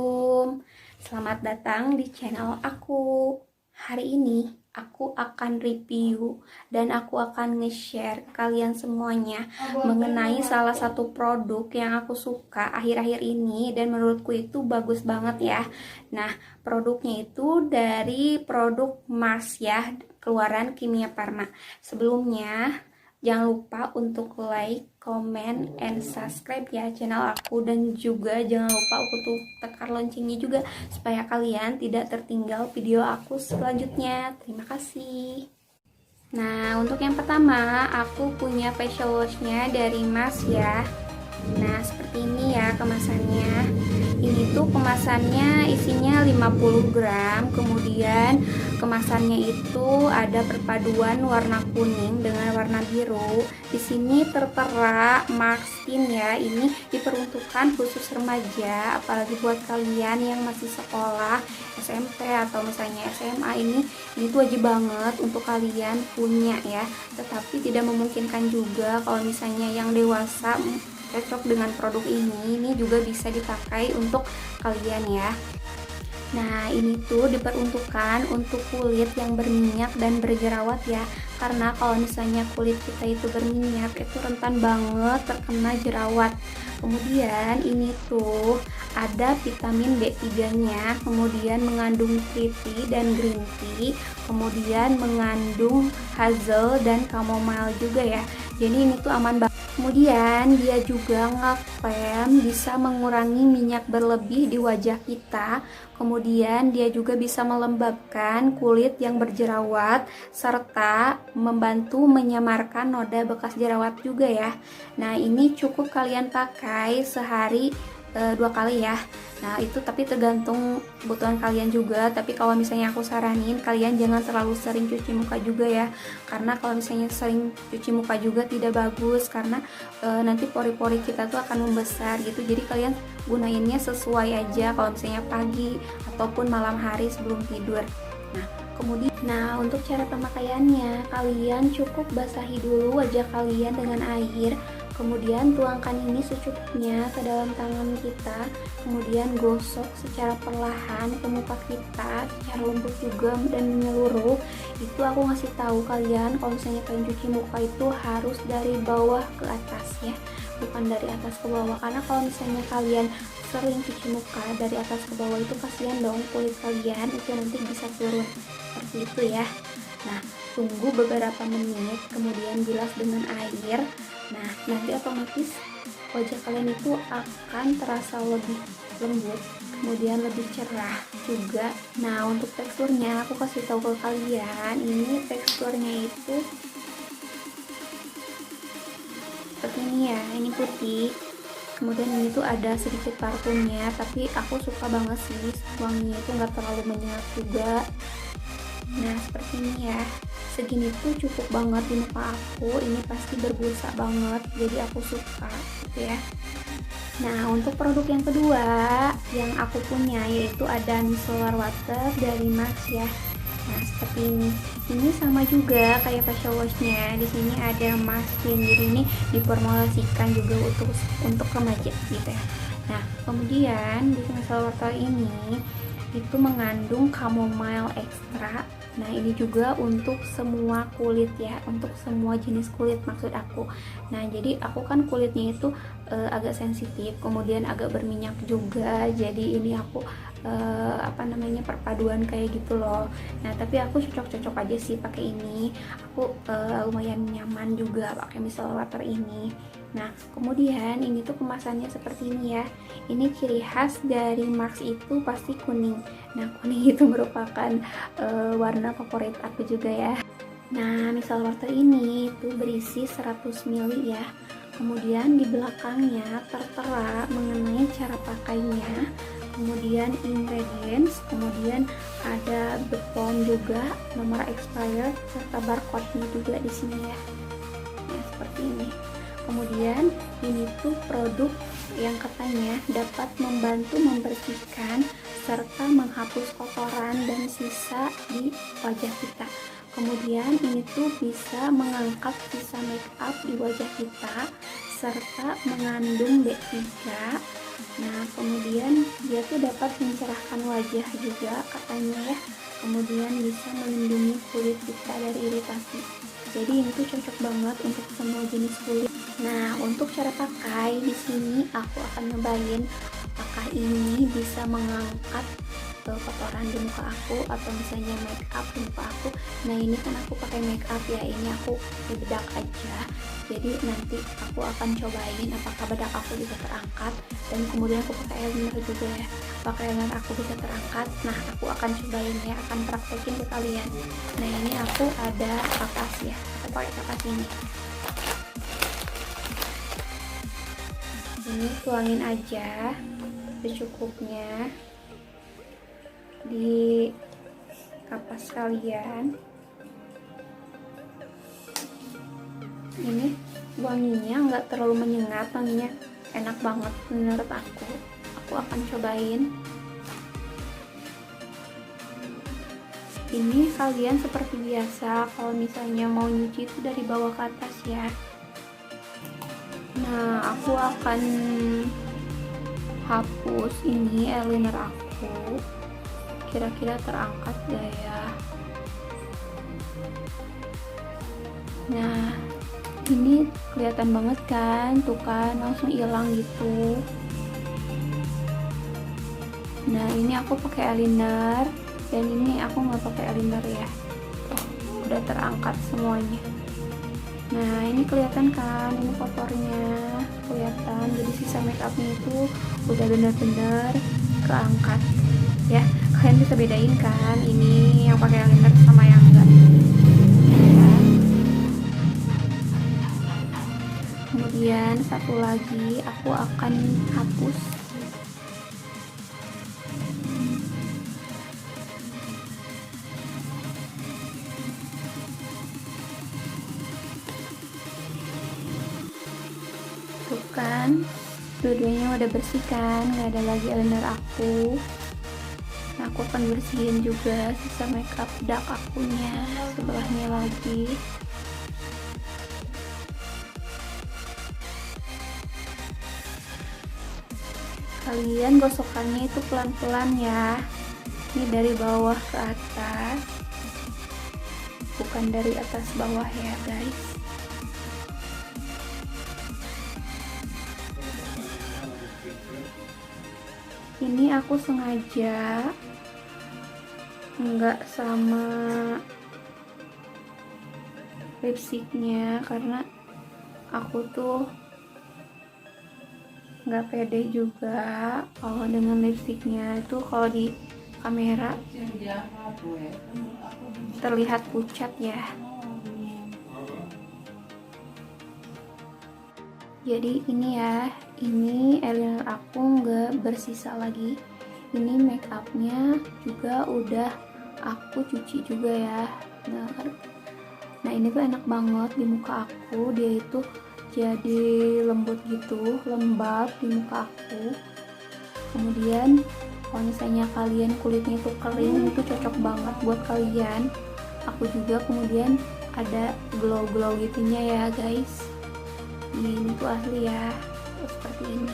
Assalamualaikum, selamat datang di channel aku. Hari ini aku akan review dan aku akan nge-share kalian semuanya mengenai salah satu produk yang aku suka akhir-akhir ini dan menurutku itu bagus banget ya. Nah, produknya itu dari produk Mars ya, keluaran Kimia Farma. Sebelumnya jangan lupa untuk like, comment, and subscribe ya channel aku, dan juga jangan lupa untuk tekan loncengnya juga supaya kalian tidak tertinggal video aku selanjutnya. Terima kasih. Nah, untuk yang pertama aku punya facial washnya dari Mars ya. Nah, seperti ini ya kemasannya. Ini tuh kemasannya isinya 50 gram. Kemudian kemasannya itu ada perpaduan warna kuning dengan warna biru. Di sini tertera Mars Skin ya. Ini diperuntukkan khusus remaja, apalagi buat kalian yang masih sekolah SMP atau misalnya SMA. Ini tuh wajib banget untuk kalian punya ya. Tetapi tidak memungkinkan juga kalau misalnya yang dewasa cocok dengan produk ini juga bisa dipakai untuk kalian ya. Nah, ini tuh diperuntukkan untuk kulit yang berminyak dan berjerawat ya. Karena kalau misalnya kulit kita itu berminyak, itu rentan banget terkena jerawat. Kemudian ini tuh ada vitamin B3-nya, kemudian mengandung tea dan green tea, kemudian mengandung hazel dan chamomile juga ya. Jadi ini tuh aman banget. Kemudian dia juga ngeklaim bisa mengurangi minyak berlebih di wajah kita. Kemudian dia juga bisa melembabkan kulit yang berjerawat serta membantu menyamarkan noda bekas jerawat juga ya. Nah, ini cukup kalian pakai sehari 2 kali ya. Nah, itu tapi tergantung kebutuhan kalian juga. Tapi kalau misalnya aku saranin kalian jangan terlalu sering cuci muka juga ya. Karena kalau misalnya sering cuci muka juga tidak bagus, karena nanti pori-pori kita tuh akan membesar gitu. Jadi kalian gunainnya sesuai aja kalau misalnya pagi ataupun malam hari sebelum tidur. Nah, untuk cara pemakaiannya, kalian cukup basahi dulu wajah kalian dengan air. Kemudian tuangkan ini secukupnya ke dalam tangan kita, kemudian gosok secara perlahan ke muka kita secara lembut juga dan menyeluruh. Itu aku ngasih tahu kalian kalau misalnya kalian cuci muka itu harus dari bawah ke atas ya, bukan dari atas ke bawah. Karena kalau misalnya kalian sering cuci muka dari atas ke bawah itu kasihan dong kulit kalian, itu nanti bisa turun seperti itu ya. Nah, tunggu beberapa menit, kemudian bilas dengan air. Nah, nanti otomatis wajah kalian itu akan terasa lebih lembut, kemudian lebih cerah juga. Nah, untuk teksturnya aku kasih tahu ke kalian, ini teksturnya itu seperti ini ya, ini putih. Kemudian ini tuh ada sedikit parfumnya, tapi aku suka banget sih, wanginya itu nggak terlalu menyengat juga. Nah, seperti ini ya. Segini tuh cukup banget di muka aku, ini pasti berbusa banget, jadi aku suka gitu ya. Nah, untuk produk yang kedua yang aku punya yaitu ada micellar water dari Mars ya. Nah, seperti ini. Ini sama juga kayak facial washnya. Di sini ada Mars Skin, jadi ini diformulasikan juga untuk remaja gitu ya. Nah, kemudian di micellar water ini itu mengandung chamomile extra. Nah, ini juga untuk semua kulit ya, untuk semua jenis kulit maksud aku. Nah, jadi aku kan kulitnya itu agak sensitif, kemudian agak berminyak juga. Jadi ini aku perpaduan kayak gitu loh. Nah, tapi aku cocok-cocok aja sih pakai ini. Aku lumayan nyaman juga pakai micellar water ini. Nah, kemudian ini tuh kemasannya seperti ini ya. Ini ciri khas dari Mars itu pasti kuning. Nah, kuning itu merupakan warna favorit aku juga ya. Nah, micellar water ini itu berisi 100 ml ya. Kemudian di belakangnya tertera mengenai cara pakainya, kemudian ingredients, kemudian ada BPOM juga, nomor expired serta barcode-nya juga di sini ya. Nah, seperti ini. Kemudian ini tuh produk yang katanya dapat membantu membersihkan serta menghapus kotoran dan sisa di wajah kita. Kemudian ini tuh bisa mengangkat sisa make up di wajah kita serta mengandung B3, Nah kemudian dia tuh dapat mencerahkan wajah juga katanya ya, kemudian bisa melindungi kulit kita dari iritasi. Jadi ini tuh cocok banget untuk semua jenis kulit. Nah untuk cara pakai di sini aku akan nyobain apakah ini bisa mengangkat kotoran di muka aku atau misalnya make up di muka aku. Nah ini kan aku pakai make up ya, ini aku bedak aja, jadi nanti aku akan cobain apakah bedak aku bisa terangkat, dan kemudian aku pakai eyeliner juga ya, pakai eyeliner aku bisa terangkat. Nah aku akan cobain ya, akan praktekin ke kalian. Nah ini aku ada kapas ya, aku pakai kapas ini tuangin aja secukupnya di kapas kalian. Ini wanginya nggak terlalu menyengat, wanginya enak banget menurut aku akan cobain. Ini kalian seperti biasa kalau misalnya mau nyuci itu dari bawah ke atas ya. Nah aku akan hapus ini eyeliner aku, kira-kira terangkat gak ya. Nah ini kelihatan banget kan, tuh kan langsung hilang gitu. Nah ini aku pakai eyeliner, dan ini aku nggak pakai eyeliner ya. Udah terangkat semuanya. Nah ini kelihatan kan, ini kotornya kelihatan, jadi sisa make upnya itu udah bener-bener keangkat ya. Kalian bisa bedain kan ini yang pakai eyeliner sama yang enggak ya. Kemudian satu lagi aku akan hapus tuh kan, dua-duanya udah bersih kan, nggak ada lagi eyeliner aku. Nah aku akan bersihin juga sisa makeup bedak akunya sebelahnya lagi. Kalian gosokannya itu pelan-pelan ya, ini dari bawah ke atas, bukan dari atas bawah ya guys. Ini aku sengaja nggak sama lipstiknya karena aku tuh nggak pede juga kalau dengan lipstiknya itu, kalau di kamera terlihat pucat ya. Jadi ini ya, ini eyeliner aku nggak bersisa lagi. Ini make upnya juga udah aku cuci juga ya. Nah ini tuh enak banget di muka aku, dia itu jadi lembut gitu, lembab di muka aku. Kemudian kalau misalnya kalian kulitnya itu kering, itu cocok banget buat kalian. Aku juga kemudian ada glow-glow gitunya ya guys. Ini tuh asli ya, seperti ini,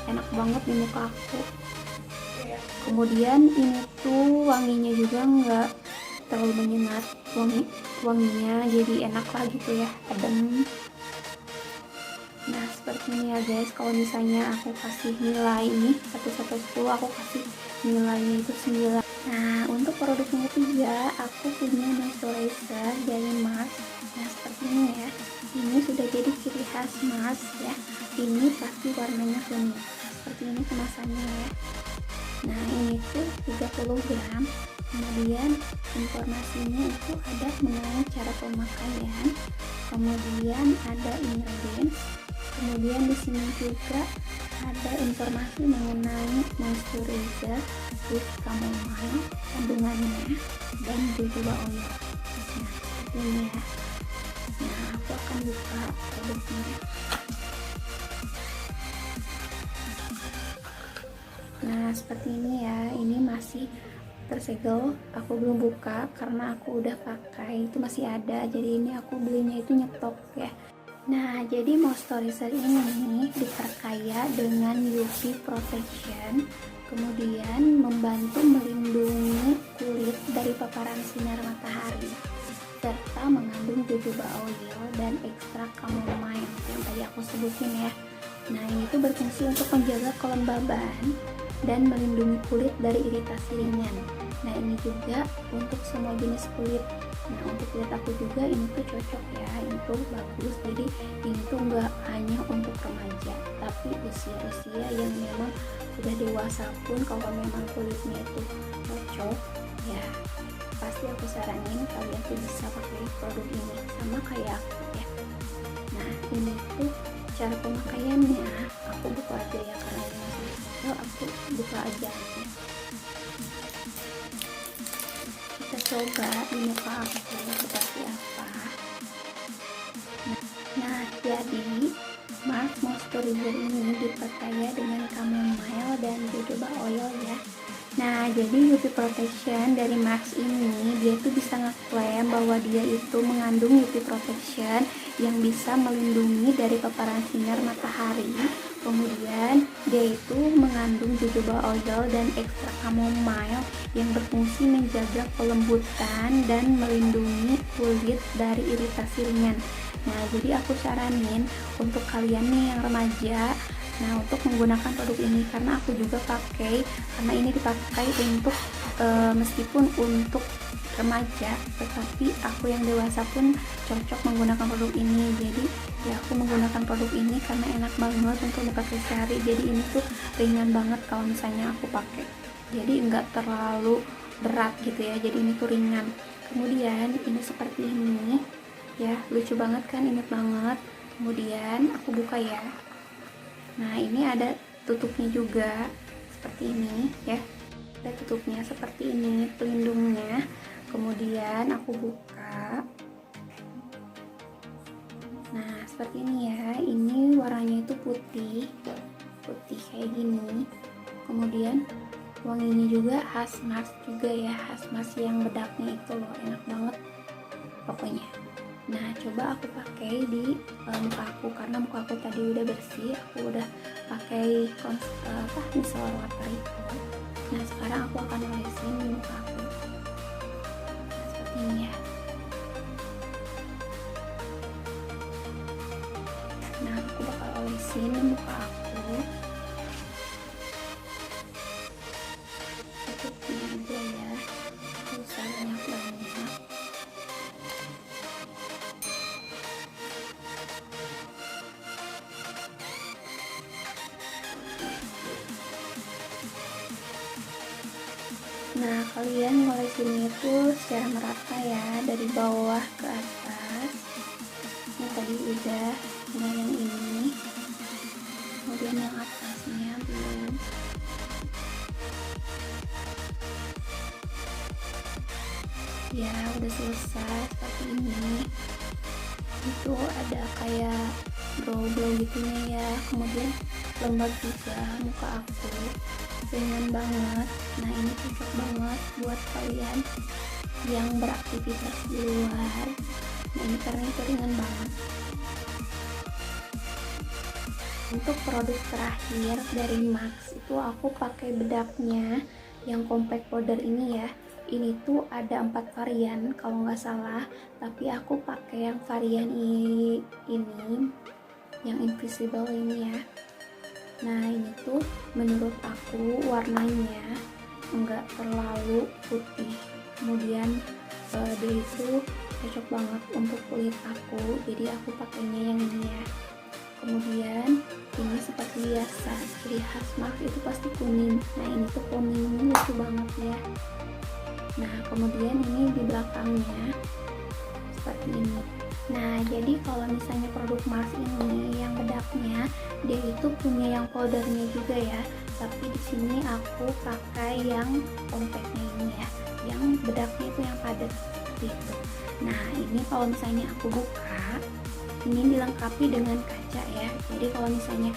enak banget di muka aku. Kemudian ini tuh wanginya juga nggak terlalu menyengat, wanginya jadi enak lah gitu ya, adem. Nah seperti ini ya guys, kalau misalnya aku kasih nilai ini 1-10, aku kasih nilainya itu 9. Nah untuk produk yang ketiga aku punya moisturizer dari Mars. Nah seperti ini ya, ini sudah jadi ciri khas Mars ya, ini pasti warnanya kuning. Seperti ini kemasannya ya. Nah ini tuh 30 gram. Kemudian informasinya itu ada mengenai cara pemakaian, kemudian ada ingredients, kemudian di sini juga ada informasi mengenai moisturizer with chamomile, kandungannya, dan jojoba oil. Nah seperti ini ya. Nah aku akan buka produknya. Nah seperti ini ya, ini masih tersegel, aku belum buka karena aku udah pakai, itu masih ada, jadi ini aku belinya itu nyetok ya. Nah, jadi moisturizer ini diperkaya dengan UV protection, kemudian membantu melindungi kulit dari paparan sinar matahari, serta mengandung jojoba oil dan ekstrak chamomile yang tadi aku sebutin ya. Nah, ini tuh berfungsi untuk menjaga kelembaban dan melindungi kulit dari iritasi ringan. Nah, ini juga untuk semua jenis kulit. Nah, untuk kulit aku juga ini tuh cocok ya, ini tuh bagus. Jadi ini tuh nggak hanya untuk remaja, tapi usia-usia yang memang sudah dewasa pun kalau memang kulitnya itu cocok ya, pasti aku saranin kalian tuh bisa pakai produk ini sama kayak aku ya. Nah, ini tuh cara pemakaiannya aku buka aja ya, karena ini masih kecil, aku buka aja ya. Kita coba di muka aku seperti apa. Nah, jadi Mars Moisturizer ini diperkaya dengan chamomile dan jojoba oil ya. Nah, jadi UV protection dari Mars ini dia itu bisa ngeklaim bahwa dia itu mengandung UV protection yang bisa melindungi dari paparan sinar matahari. Kemudian dia itu mengandung jojoba oil dan ekstrak chamomile yang berfungsi menjaga kelembutan dan melindungi kulit dari iritasi ringan. Nah, jadi aku saranin untuk kalian nih yang remaja, nah untuk menggunakan produk ini, karena aku juga pakai, karena ini dipakai untuk meskipun untuk remaja, tetapi aku yang dewasa pun cocok menggunakan produk ini. Jadi ya aku menggunakan produk ini karena enak banget untuk dipakai sehari. Jadi ini tuh ringan banget kalau misalnya aku pakai, jadi enggak terlalu berat gitu ya, jadi ini tuh ringan. Kemudian ini seperti ini ya, lucu banget kan, imut banget. Kemudian aku buka ya. Nah, ini ada tutupnya juga seperti ini ya, ada tutupnya seperti ini, pelindungnya. Kemudian aku buka. Nah, seperti ini ya, ini warnanya itu putih kayak gini. Kemudian wanginya juga khas Mars juga ya, khas Mars yang bedaknya itu loh, enak banget pokoknya. Nah, coba aku pakai di muka aku, karena muka aku tadi udah bersih, aku udah pakai micellar water itu. Nah, sekarang aku akan olesin di muka aku. Nah, seperti ini ya. Nah, aku bakal olesin di muka aku. Tutupnya aja ya, gak usah banyak-banyak. Nah, kalian ngolesinnya itu secara merata ya, dari bawah ke atas. Ini tadi udah, nah yang ini, kemudian yang atasnya belum. Ya, udah selesai seperti ini. Itu ada kayak glow gitunya ya. Kemudian lembab juga muka aku, ringan banget. Nah, ini cocok banget buat kalian yang beraktivitas di luar. Nah, ini karena itu ringan banget. Untuk produk terakhir dari Max itu aku pakai bedaknya yang compact powder ini ya. Ini tuh ada 4 varian kalau nggak salah, tapi aku pakai yang varian ini yang invisible ini ya. Nah, ini tuh menurut aku warnanya enggak terlalu putih, kemudian dia itu cocok banget untuk kulit aku, jadi aku pakainya yang ini ya. Kemudian ini seperti biasa, ciri khas Max itu pasti kuning. Nah, ini tuh kuningnya lucu banget ya. Nah, kemudian ini di belakangnya seperti ini. Nah, jadi kalau misalnya produk Mars ini yang bedaknya, dia itu punya yang powdernya juga ya. Tapi di sini aku pakai yang compactnya ini ya, yang bedaknya itu yang padat gitu. Nah, ini kalau misalnya aku buka, ini dilengkapi dengan kaca ya. Jadi kalau misalnya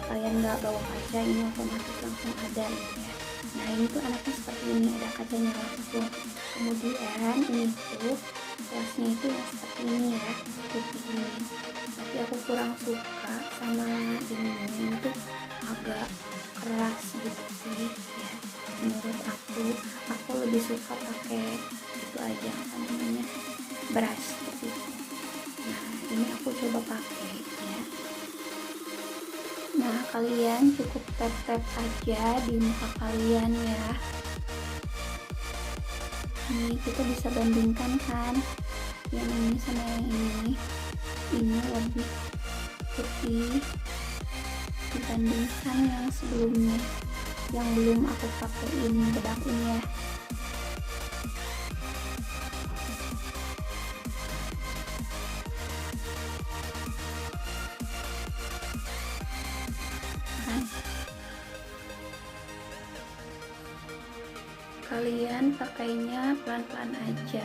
kalian nggak bawa kaca, ini otomatis langsung ada gitu ya. Nah ini tuh anaknya seperti ini, ada kacanya langsung. Kemudian ini tuh gelasnya itu yang seperti ini ya, putih ini. Tapi aku kurang suka sama ini tuh agak keras gitu sih ya. Menurut aku lebih suka pakai itu aja, apa namanya, brush gitu. Nah ini aku coba pakai ya. Nah kalian cukup tap-tap aja di muka kalian ya. Ini kita bisa bandingkan kan yang ini sama yang ini lebih putih dibandingkan yang sebelumnya yang belum aku pakein bedak ini ya. Kalian pakainya pelan-pelan aja.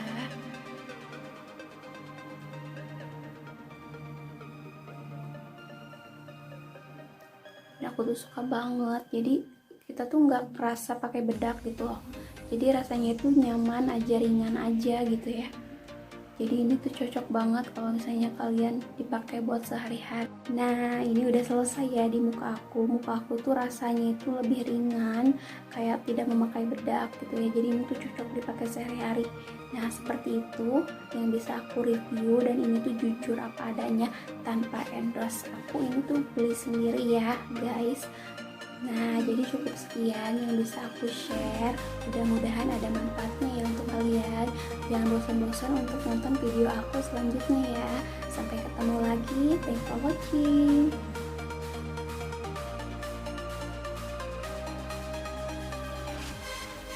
Dan aku tuh suka banget, jadi kita tuh nggak kerasa pakai bedak gitu loh, jadi rasanya itu nyaman aja, ringan aja gitu ya. Jadi ini tuh cocok banget kalau misalnya kalian dipakai buat sehari-hari. Nah ini udah selesai ya di muka aku. Muka aku tuh rasanya itu lebih ringan, kayak tidak memakai bedak gitu ya. Jadi ini tuh cocok dipakai sehari-hari. Nah seperti itu yang bisa aku review, dan ini tuh jujur apa adanya tanpa endorse. Aku ini tuh beli sendiri ya guys. Nah jadi cukup sekian yang bisa aku share, mudah-mudahan ada manfaatnya ya untuk kalian. Jangan bosan-bosan untuk nonton video aku selanjutnya ya. Sampai ketemu lagi, thanks for watching.